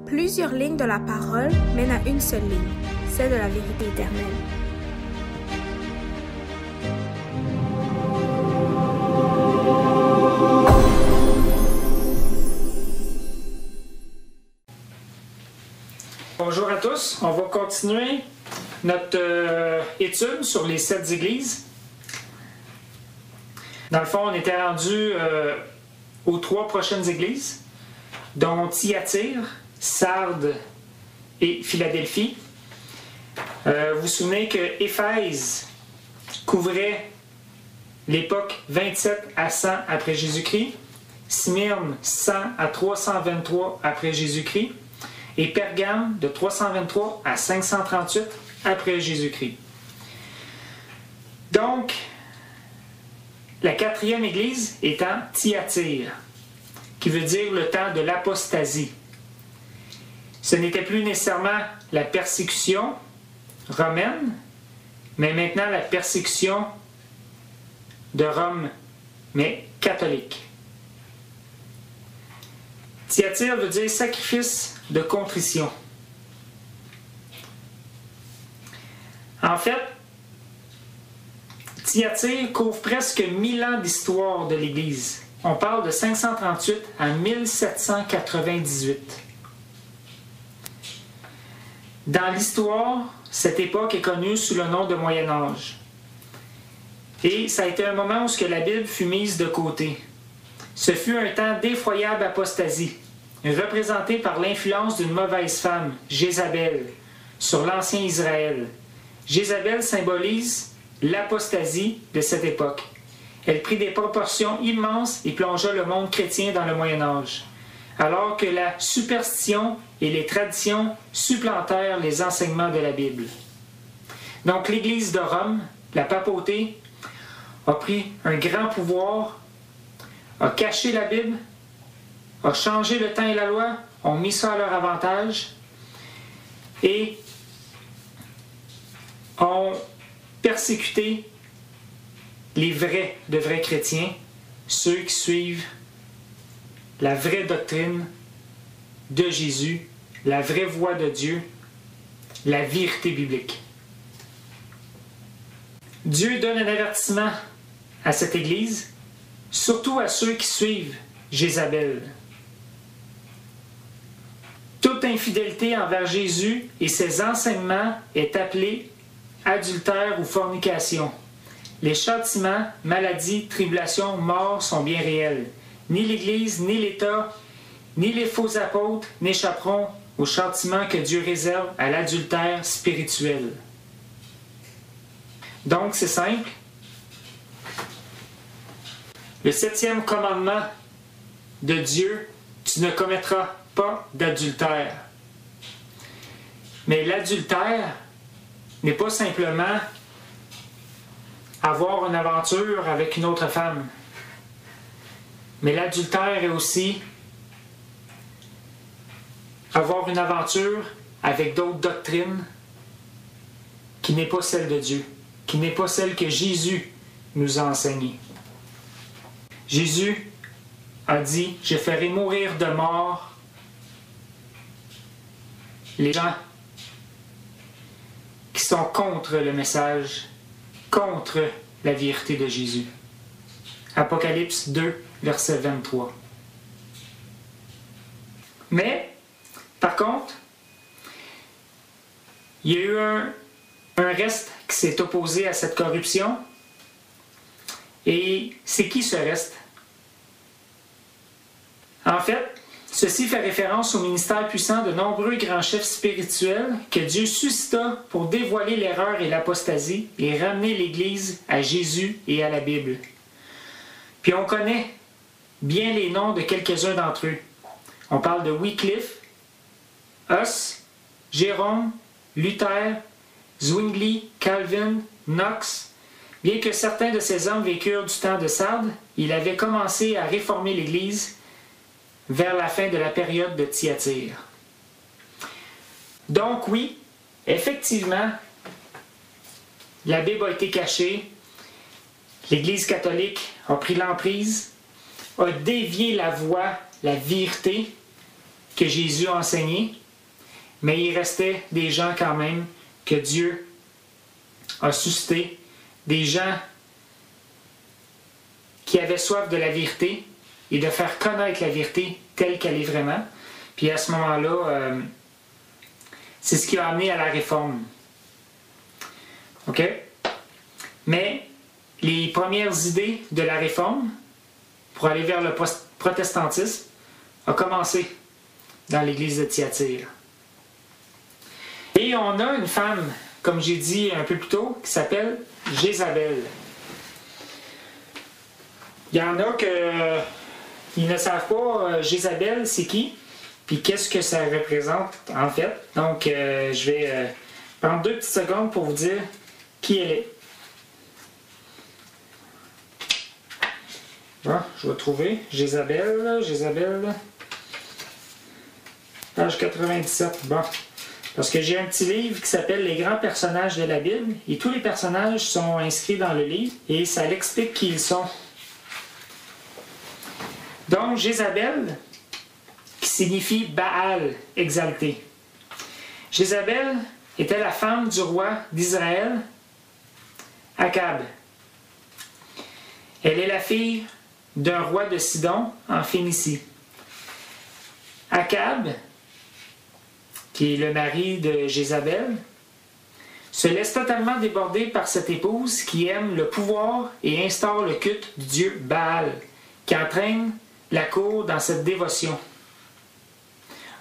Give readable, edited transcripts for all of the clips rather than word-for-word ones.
Plusieurs lignes de la parole mènent à une seule ligne, celle de la vérité éternelle. Bonjour à tous, on va continuer notre étude sur les 7 églises. Dans le fond, on était rendu aux 3 prochaines églises, dont Thyatire, Sardes et Philadelphie. Vous vous souvenez que Éphèse couvrait l'époque 27 à 100 après Jésus-Christ, Smyrne 100 à 323 après Jésus-Christ, et Pergame de 323 à 538 après Jésus-Christ. Donc, la 4e église étant Thyatire, qui veut dire le temps de l'apostasie. Ce n'était plus nécessairement la persécution romaine, mais maintenant la persécution de Rome, mais catholique. Thyatire veut dire sacrifice de contrition. En fait, Thyatire couvre presque 1000 ans d'histoire de l'Église. On parle de 538 à 1798. Dans l'histoire, cette époque est connue sous le nom de Moyen Âge. Et ça a été un moment où la Bible fut mise de côté. Ce fut un temps d'effroyable apostasie, représenté par l'influence d'une mauvaise femme, Jézabel, sur l'ancien Israël. Jézabel symbolise l'apostasie de cette époque. Elle prit des proportions immenses et plongea le monde chrétien dans le Moyen Âge, alors que la superstition et les traditions supplantèrent les enseignements de la Bible. Donc l'Église de Rome, la papauté, a pris un grand pouvoir, a caché la Bible, a changé le temps et la loi, ont mis ça à leur avantage et ont persécuté les vrais chrétiens, ceux qui suivent la vraie doctrine de Jésus, la vraie voie de Dieu, la vérité biblique. Dieu donne un avertissement à cette Église, surtout à ceux qui suivent Jézabel. Toute infidélité envers Jésus et ses enseignements est appelée adultère ou fornication. Les châtiments, maladies, tribulations, morts sont bien réels. Ni l'Église, ni l'État, ni les faux apôtres n'échapperont au châtiment que Dieu réserve à l'adultère spirituel. Donc, c'est simple. Le 7e commandement de Dieu, tu ne commettras pas d'adultère. Mais l'adultère n'est pas simplement avoir une aventure avec une autre femme. Mais l'adultère est aussi avoir une aventure avec d'autres doctrines qui n'est pas celle de Dieu, qui n'est pas celle que Jésus nous a enseignée. Jésus a dit « Je ferai mourir de mort les gens qui sont contre le message, contre la vérité de Jésus. » Apocalypse 2, verset 23. Mais, par contre, il y a eu un reste qui s'est opposé à cette corruption. Et c'est qui ce reste? En fait, ceci fait référence au ministère puissant de nombreux grands chefs spirituels que Dieu suscita pour dévoiler l'erreur et l'apostasie et ramener l'Église à Jésus et à la Bible. Puis on connaît bien les noms de quelques-uns d'entre eux. On parle de Wycliffe, Huss, Jérôme, Luther, Zwingli, Calvin, Knox. Bien que certains de ces hommes vécurent du temps de Sardes, il avait commencé à réformer l'Église vers la fin de la période de Thyatire. Donc oui, effectivement, la Bible a été cachée, l'Église catholique a pris l'emprise, a dévié la voie, la vérité, que Jésus a enseigné, mais il restait des gens quand même que Dieu a suscité, des gens qui avaient soif de la vérité et de faire connaître la vérité telle qu'elle est vraiment. Puis à ce moment-là, c'est ce qui a amené à la réforme. OK? Mais les premières idées de la réforme, pour aller vers le protestantisme, a commencé dans l'église de Thyatire. Et on a une femme, comme j'ai dit un peu plus tôt, qui s'appelle Jézabel. Il y en a qui ne savent pas Jézabel, c'est qui, puis qu'est-ce que ça représente en fait. Donc, je vais prendre 2 petites secondes pour vous dire qui elle est. Bon, je vais trouver Jézabel, page 97. Bon, parce que j'ai un petit livre qui s'appelle Les grands personnages de la Bible, et tous les personnages sont inscrits dans le livre, et ça l'explique qui ils sont. Donc, Jézabel, qui signifie Baal, exalté. Jézabel était la femme du roi d'Israël, Akab. Elle est la fille d'un roi de Sidon en Phénicie. Akab, qui est le mari de Jézabel, se laisse totalement déborder par cette épouse qui aime le pouvoir et instaure le culte du dieu Baal, qui entraîne la cour dans cette dévotion.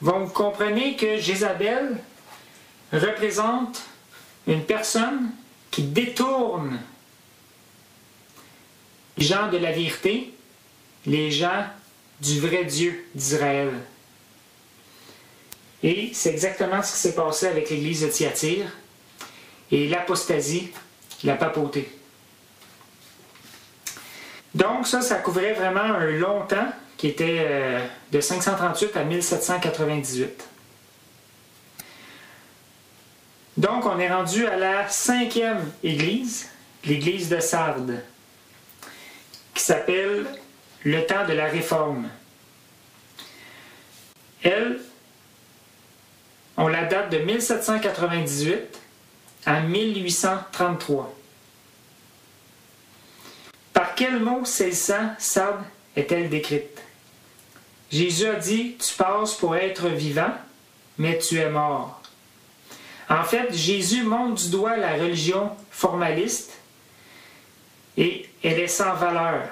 Vous comprenez que Jézabel représente une personne qui détourne les gens de la vérité, les gens du vrai Dieu d'Israël. Et c'est exactement ce qui s'est passé avec l'église de Thyatire et l'apostasie, la papauté. Donc ça couvrait vraiment un long temps qui était de 538 à 1798. Donc on est rendu à la 5e église, l'église de Sardes, qui s'appelle le temps de la Réforme. Elle, on la date de 1798 à 1833. Par quel mot celle-ci, Sardes, est-elle décrite? Jésus a dit, tu passes pour être vivant, mais tu es mort. En fait, Jésus montre du doigt la religion formaliste et elle est sans valeur.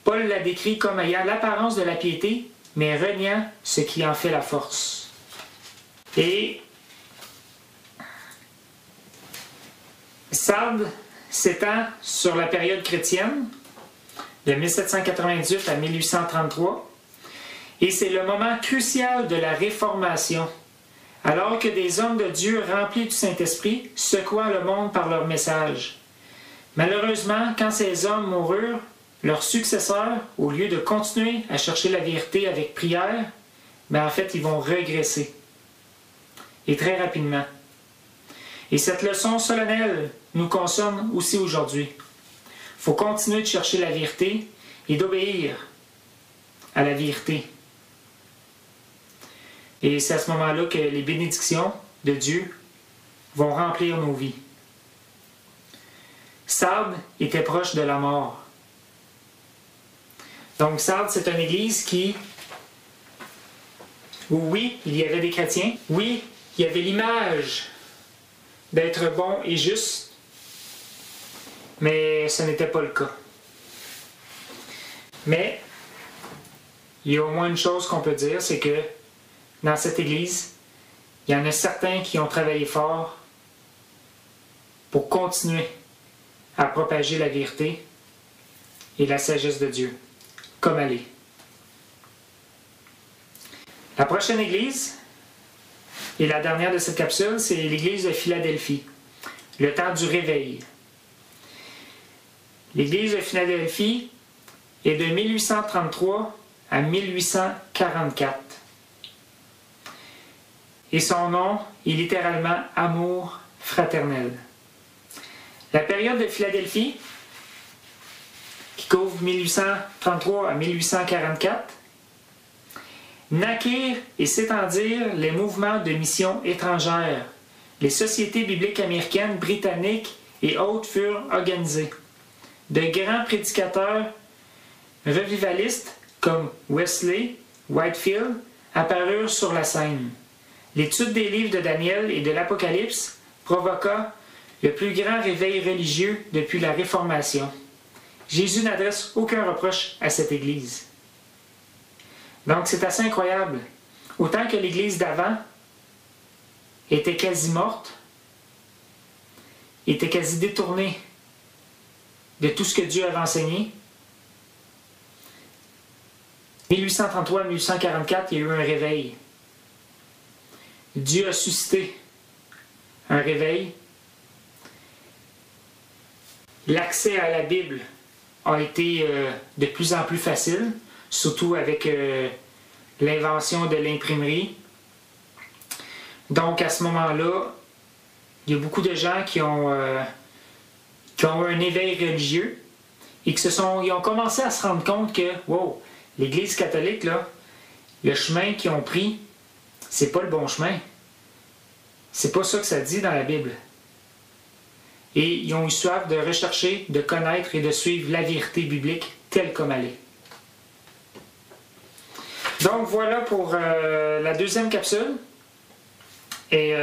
Paul la décrit comme ayant l'apparence de la piété, mais reniant ce qui en fait la force. Et Sardes s'étend sur la période chrétienne, de 1798 à 1833, et c'est le moment crucial de la Réformation, alors que des hommes de Dieu remplis du Saint-Esprit secouaient le monde par leur message. Malheureusement, quand ces hommes moururent, leurs successeurs, au lieu de continuer à chercher la vérité avec prière, en fait, ils vont régresser. Et très rapidement. Et cette leçon solennelle nous concerne aussi aujourd'hui. Il faut continuer de chercher la vérité et d'obéir à la vérité. Et c'est à ce moment-là que les bénédictions de Dieu vont remplir nos vies. Sardes était proche de la mort. Donc Sardes, c'est une église où oui, il y avait des chrétiens, oui, il y avait l'image d'être bon et juste, mais ce n'était pas le cas. Mais il y a au moins une chose qu'on peut dire, c'est que dans cette église, il y en a certains qui ont travaillé fort pour continuer à propager la vérité et la sagesse de Dieu, comme elle est. La prochaine église, et la dernière de cette capsule, c'est l'église de Philadelphie, le temps du réveil. L'église de Philadelphie est de 1833 à 1844. Et son nom est littéralement « amour fraternel ». La période de Philadelphie, qui couvre 1833 à 1844, naquirent et s'étendirent les mouvements de missions étrangères. Les sociétés bibliques américaines, britanniques et autres furent organisées. De grands prédicateurs revivalistes comme Wesley, Whitefield apparurent sur la scène. L'étude des livres de Daniel et de l'Apocalypse provoqua le plus grand réveil religieux depuis la Réformation. Jésus n'adresse aucun reproche à cette Église. Donc c'est assez incroyable. Autant que l'Église d'avant était quasi morte, était quasi détournée de tout ce que Dieu avait enseigné, 1833-1844, il y a eu un réveil. Dieu a suscité un réveil. L'accès à la Bible a été de plus en plus facile, surtout avec l'invention de l'imprimerie. Donc à ce moment-là, il y a beaucoup de gens qui ont eu un éveil religieux et ils ont commencé à se rendre compte que, wow, l'Église catholique, là, le chemin qu'ils ont pris, c'est pas le bon chemin. C'est pas ça que ça dit dans la Bible. Et ils ont eu soif de rechercher, de connaître et de suivre la vérité biblique telle comme elle est. Donc voilà pour la deuxième capsule. Et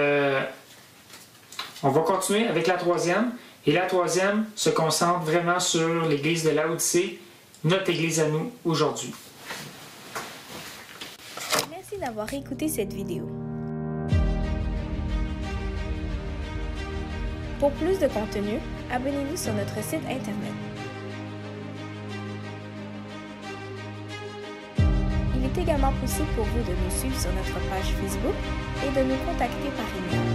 on va continuer avec la troisième. Et la troisième se concentre vraiment sur l'Église de Laodicée, notre Église à nous aujourd'hui. Merci d'avoir écouté cette vidéo. Pour plus de contenu, abonnez-vous sur notre site Internet. Il est également possible pour vous de nous suivre sur notre page Facebook et de nous contacter par email.